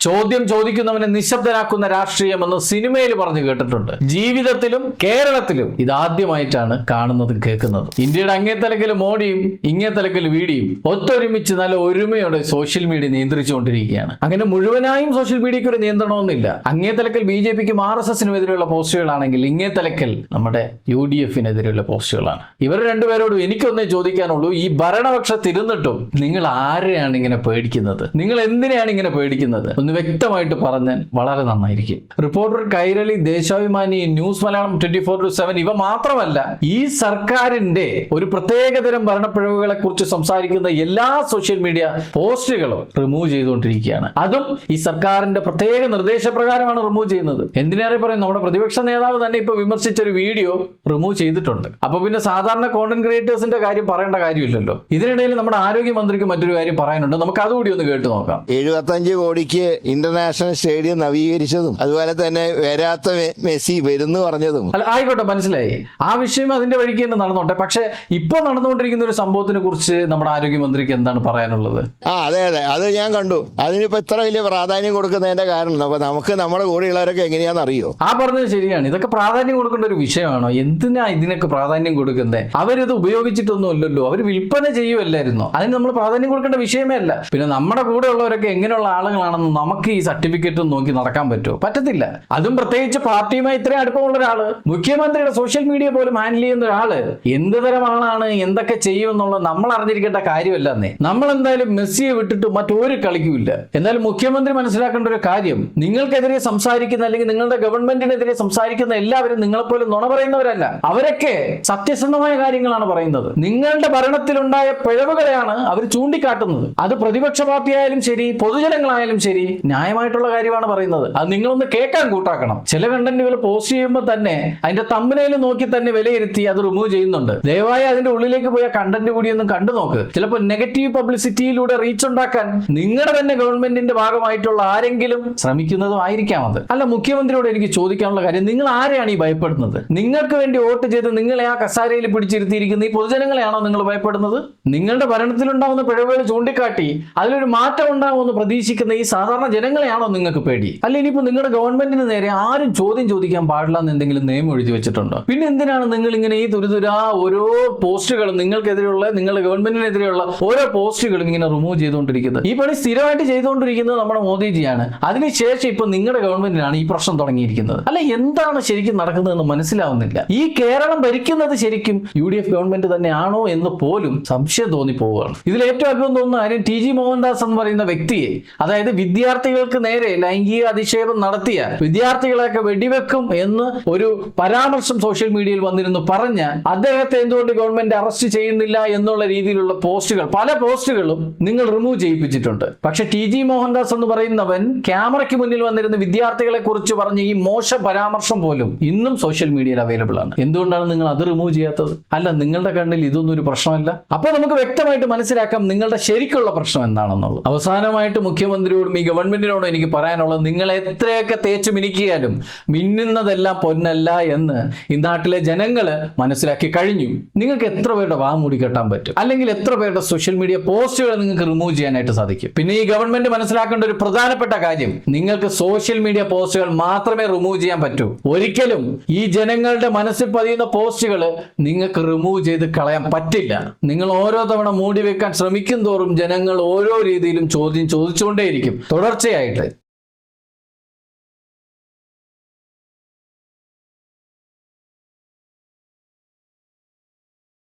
ചോദ്യം ചോദിക്കുന്നവനെ നിശബ്ദനാക്കുന്ന രാഷ്ട്രീയമെന്ന് സിനിമയിൽ പറഞ്ഞു കേട്ടിട്ടുണ്ട്. ജീവിതത്തിലും കേരളത്തിലും ഇതാദ്യമായിട്ടാണ് കാണുന്നതും കേൾക്കുന്നത്. ഇന്ത്യയുടെ അങ്ങേത്തലക്കൽ മോഡിയും ഇങ്ങേത്തലക്കൽ വീഡിയും ഒത്തൊരുമിച്ച് നല്ല ഒരുമയോടെ സോഷ്യൽ മീഡിയ നിയന്ത്രിച്ചുകൊണ്ടിരിക്കുകയാണ്. അങ്ങനെ മുഴുവനായും സോഷ്യൽ മീഡിയയ്ക്ക് ഒരു നിയന്ത്രണമൊന്നുമില്ല. അങ്ങേത്തലക്കൽ BJPക്കും RSSനും എതിരെയുള്ള പോസ്റ്റുകളാണെങ്കിൽ ഇങ്ങേത്തലക്കൽ നമ്മുടെ UDFനെതിരെയുള്ള പോസ്റ്റുകളാണ്. ഇവർ രണ്ടുപേരോടും എനിക്കൊന്നേ ചോദിക്കാനുള്ളൂ, ഈ ഭരണപക്ഷത്തിരുന്നിട്ടും നിങ്ങൾ ആരെയാണ് ഇങ്ങനെ പേടിക്കുന്നത്? നിങ്ങൾ എന്തിനാണ് ഇങ്ങനെ പേടിക്കുന്നത്? ഒന്ന് വ്യക്തമായിട്ട് പറഞ്ഞാൽ വളരെ നന്നായിരിക്കും. റിപ്പോർട്ടർ, കൈരളി, ദേശാഭിമാനി, ന്യൂസ് മലയാളം, 24/7 ഇവ മാത്രമല്ല, ഈ സർക്കാരിന്റെ ഒരു പ്രത്യേകതരം ഭരണപ്പിഴവുകളെ കുറിച്ച് സംസാരിക്കുന്ന എല്ലാ സോഷ്യൽ മീഡിയ പോസ്റ്റുകളും റിമൂവ് ചെയ്തുകൊണ്ടിരിക്കുകയാണ്. അതും ഈ സർക്കാരിന്റെ പ്രത്യേക നിർദ്ദേശപ്രകാരമാണ് റിമൂവ് ചെയ്യുന്നത്. എന്തിനേറെ പറയും, നമ്മുടെ പ്രതിപക്ഷ നേതാവ് തന്നെ ഇപ്പൊ വിമർശിച്ച ഒരു വീഡിയോ റിമൂവ് ചെയ്തിട്ടുണ്ട്. അപ്പൊ പിന്നെ സാധാരണ കോണ്ടന്റ് ക്രിയേറ്റേഴ്സിന്റെ കാര്യം പറയേണ്ട കാര്യമില്ലല്ലോ. ഇതിനിടയിൽ നമ്മുടെ ആരോഗ്യമന്ത്രിക്ക് മറ്റൊരു കാര്യം പറയാനുണ്ട്. നമുക്ക് അതുകൂടി ഒന്ന് കേട്ടു നോക്കാം. 75 കോടിക്ക് ഇന്റർനാഷണൽ സ്റ്റേഡിയം നവീകരിച്ചതും അതുപോലെ തന്നെ വരാത്ത മെസ്സി വരുന്നു പറഞ്ഞതും അല്ല, ആയിക്കോട്ടെ, മനസ്സിലായി. ആ വിഷയം അതിന്റെ വഴിക്ക് തന്നെ നടന്നോട്ടെ. പക്ഷെ ഇപ്പൊ നടന്നുകൊണ്ടിരിക്കുന്ന ഒരു സംഭവത്തിനെ കുറിച്ച് നമ്മുടെ ആരോഗ്യമന്ത്രിക്ക് എന്താണ് പറയാനുള്ളത്? അതെ അത് ഞാൻ കണ്ടു. അതിനിപ്പോ ഇത്ര വലിയ പ്രാധാന്യം കൊടുക്കുന്നതിന്റെ കാരണം അപ്പൊ നമുക്ക് നമ്മുടെ കൂടെയുള്ളവരൊക്കെ എങ്ങനെയാണെന്ന് അറിയോ? ആ പറഞ്ഞത് ശരിയാണ്. ഇതൊക്കെ പ്രാധാന്യം കൊടുക്കേണ്ട ഒരു വിഷയമാണോ? എന്തിനാ ഇതിനൊക്കെ പ്രാധാന്യം കൊടുക്കുന്നത്? അവരിത് ഉപയോഗിച്ചിട്ടൊന്നും ഇല്ലല്ലോ, അവർ വിൽപ്പന ചെയ്യുമല്ലായിരുന്നോ? അതിന് നമ്മൾ പ്രാധാന്യം കൊടുക്കേണ്ട വിഷയമേ അല്ല. പിന്നെ നമ്മുടെ കൂടെ ഉള്ളവരൊക്കെ എങ്ങനെയുള്ള ആളുകളാണെന്ന് നമുക്ക് ഈ സർട്ടിഫിക്കറ്റും നോക്കി നടക്കാൻ പറ്റുമോ? പറ്റത്തില്ല. അതും പ്രത്യേകിച്ച് പാർട്ടിയുമായി ഇത്രയും അടുപ്പമുള്ള ഒരാള്, മുഖ്യമന്ത്രിയുടെ സോഷ്യൽ മീഡിയ പോലും ഹാൻഡിൽ ചെയ്യുന്ന ഒരാള് എന്ത് തരം ആളാണ്, എന്തൊക്കെ ചെയ്യുമെന്നുള്ളത് നമ്മൾ അറിഞ്ഞിരിക്കേണ്ട കാര്യമല്ലെന്നേ. നമ്മൾ എന്തായാലും മെസ്സിയെ വിട്ടിട്ട് മറ്റൊരു കളിക്കുമില്ല. എന്നാലും മുഖ്യമന്ത്രി മനസ്സിലാക്കേണ്ട ഒരു കാര്യം, നിങ്ങൾക്കെതിരെ സംസാരിക്കുന്ന അല്ലെങ്കിൽ നിങ്ങളുടെ ഗവൺമെന്റിനെതിരെ സംസാരിക്കുന്ന എല്ലാവരും നിങ്ങളെപ്പോലെ നുണ പറയുന്നവരല്ല. അവരൊക്കെ സത്യസന്ധമായ കാര്യങ്ങളാണ് പറയുന്നത്. നിങ്ങളുടെ ഭരണത്തിലുണ്ടായ പിഴവുകളെയാണ് അവർ ചൂണ്ടിക്കാട്ടുന്നത്. അത് പ്രതിപക്ഷ പാർട്ടിയായാലും ശരി, പൊതുജനങ്ങളായാലും ശരി, ന്യായമായിട്ടുള്ള കാര്യമാണ് പറയുന്നത്. അത് നിങ്ങളൊന്ന് കേൾക്കാൻ കൂട്ടാക്കണം. ചില കണ്ടന്റുകൾ പോസ്റ്റ് ചെയ്യുമ്പോൾ തന്നെ അതിന്റെ തമ്പനയിൽ നോക്കി തന്നെ വിലയിരുത്തി അത് റിമൂവ് ചെയ്യുന്നുണ്ട്. ദയവായി അതിന്റെ ഉള്ളിലേക്ക് പോയ കണ്ടന്റ് കൂടി ഒന്ന് കണ്ടു നോക്ക്. ചിലപ്പോൾ നെഗറ്റീവ് പബ്ലിസിറ്റിയിലൂടെ റീച്ച് ഉണ്ടാക്കാൻ നിങ്ങളുടെ തന്നെ ഗവൺമെന്റിന്റെ ഭാഗമായിട്ടുള്ള ആരെങ്കിലും ശ്രമിക്കുന്നതും ആയിരിക്കാം അത്. അല്ല, മുഖ്യമന്ത്രിയോട് എനിക്ക് ചോദിക്കാനുള്ള കാര്യം, നിങ്ങൾ ആരെയാണ് ഈ ഭയപ്പെടുന്നത്? നിങ്ങൾക്ക് വേണ്ടി വോട്ട് ചെയ്ത് നിങ്ങളെ ആ കസാരയിൽ പിടിച്ചിരുത്തിയിരിക്കുന്ന ഈ പൊതുജനങ്ങളെയാണോ നിങ്ങൾ ഭയപ്പെടുന്നത്? നിങ്ങളുടെ ഭരണത്തിലുണ്ടാവുന്ന പിഴവുകൾ ചൂണ്ടിക്കാട്ടി അതിലൊരു മാറ്റം ഉണ്ടാവുമെന്ന് പ്രതീക്ഷിക്കുന്ന ഈ സാധാരണ ജനങ്ങളെയാണോ നിങ്ങൾക്ക് പേടി? അല്ല, ഇനിയിപ്പോൾ നിങ്ങളുടെ ഗവൺമെന്റിന് നേരെ ആരും ചോദ്യം ചോദിക്കാൻ പാടില്ല എന്ന് എന്തെങ്കിലും നിയമം എഴുതി വെച്ചിട്ടുണ്ടോ? പിന്നെ എന്തിനാണ് നിങ്ങൾ ഇങ്ങനെ ഈ തുരുതുരാ ഓരോ പോസ്റ്റുകളും, നിങ്ങൾക്കെതിരെയുള്ള, നിങ്ങളുടെ ഗവൺമെന്റിനെതിരെയുള്ള ഓരോ പോസ്റ്റുകളും ഇങ്ങനെ റിമൂവ് ചെയ്തുകൊണ്ടിരിക്കുന്നത്? ഈ പണി സ്ഥിരമായിട്ട് ചെയ്തുകൊണ്ടിരിക്കുന്നത് നമ്മുടെ മോദിജിയാണ്. അതിനുശേഷം ഇപ്പൊ നിങ്ങളുടെ ഗവൺമെന്റിനാണ് ഈ പ്രശ്നം തുടങ്ങിയിരിക്കുന്നത്. അല്ല, എന്താണ് ശരിക്കും നടക്കുന്നതെന്ന് മനസ്സിലാവുന്നില്ല. ഈ കേരളം ഭരിക്കുന്നത് ശരിക്കും UDF ഗവൺമെന്റ് തന്നെയാണോ എന്ന് പോലും സംശയം തോന്നിപ്പോവുകയാണ്. ഇതിൽ ഏറ്റവും അധികം തോന്നുന്ന കാര്യം, TG മോഹൻദാസ് എന്ന് പറയുന്ന വ്യക്തിയെ, അതായത് വിദ്യാർത്ഥികൾക്ക് നേരെ ലൈംഗിക അധിക്ഷേപം നടത്തിയ വിദ്യാർത്ഥികളെയൊക്കെ വെടിവെക്കും എന്ന് ഒരു പരാമർശം സോഷ്യൽ മീഡിയയിൽ വന്നിരുന്നു പറഞ്ഞ അദ്ദേഹത്തെ എന്തുകൊണ്ട് ഗവൺമെന്റ് അറസ്റ്റ് ചെയ്യുന്നില്ല എന്നുള്ള രീതിയിലുള്ള പോസ്റ്റുകൾ, പല പോസ്റ്റുകളും നിങ്ങൾ റിമൂവ് ചെയ്യിപ്പിച്ചിട്ടുണ്ട്. പക്ഷെ TG മോഹൻദാസ് എന്ന് പറയുന്നവൻ ക്യാമറയ്ക്ക് മുന്നിൽ വന്നിരുന്ന വിദ്യാർത്ഥികളെ കുറിച്ച് പറഞ്ഞ ഈ മോശം പരാമർശം പോലും ഇന്നും സോഷ്യൽ മീഡിയയിൽ അവൈലബിൾ ആണ്. എന്തുകൊണ്ടാണ് നിങ്ങൾ അത് റിമൂവ് ചെയ്യാത്തത്? അല്ല, നിങ്ങളുടെ കണ്ണിൽ ഇതൊന്നും ഒരു പ്രശ്നമല്ല. അപ്പോൾ നമുക്ക് വ്യക്തമായിട്ട് മനസ്സിലാക്കാം നിങ്ങളുടെ ശരിക്കുള്ള പ്രശ്നം എന്താണെന്നുള്ളത്. അവസാനമായിട്ട് മുഖ്യമന്ത്രിയോടും ഈ ഗവൺമെന്റിനോടും എനിക്ക് പറയാനുള്ളത്, നിങ്ങൾ എത്രയൊക്കെ തേച്ചു മിനിക്കിയാലും മിന്നുന്നതെല്ലാം പൊന്നല്ല എന്ന് ഈ നാട്ടിലെ ജനങ്ങൾ മനസ്സിലാക്കി കഴിഞ്ഞു. നിങ്ങൾക്ക് എത്ര പേരുടെ വാ മൂടി കെട്ടാൻ പറ്റും? അല്ലെങ്കിൽ എത്ര പേരുടെ സോഷ്യൽ മീഡിയ പോസ്റ്റുകൾ നിങ്ങൾക്ക് റിമൂവ് ചെയ്യാനായിട്ട് സാധിക്കും? പിന്നെ ഈ ഗവൺമെന്റ് മനസ്സിലാക്കേണ്ട ഒരു പ്രധാനപ്പെട്ട കാര്യം, നിങ്ങൾക്ക് സോഷ്യൽ മീഡിയ പോസ്റ്റുകൾ മാത്രമേ റിമൂവ് ചെയ്യാൻ പറ്റൂ. ഒരിക്കലും ഈ ജനങ്ങളുടെ മനസ്സിൽ പതിയുന്ന പോസ്റ്റുകൾ നിങ്ങൾക്ക് റിമൂവ് ചെയ്ത് കളയാൻ പറ്റില്ല. നിങ്ങൾ ഓരോ തവണ മൂടി വെക്കാൻ ശ്രമിക്കും തോറും ജനങ്ങൾ ഓരോ രീതിയിലും ചോദ്യം ചോദിച്ചുകൊണ്ടേയിരിക്കും തുടർച്ചയായിട്ട്.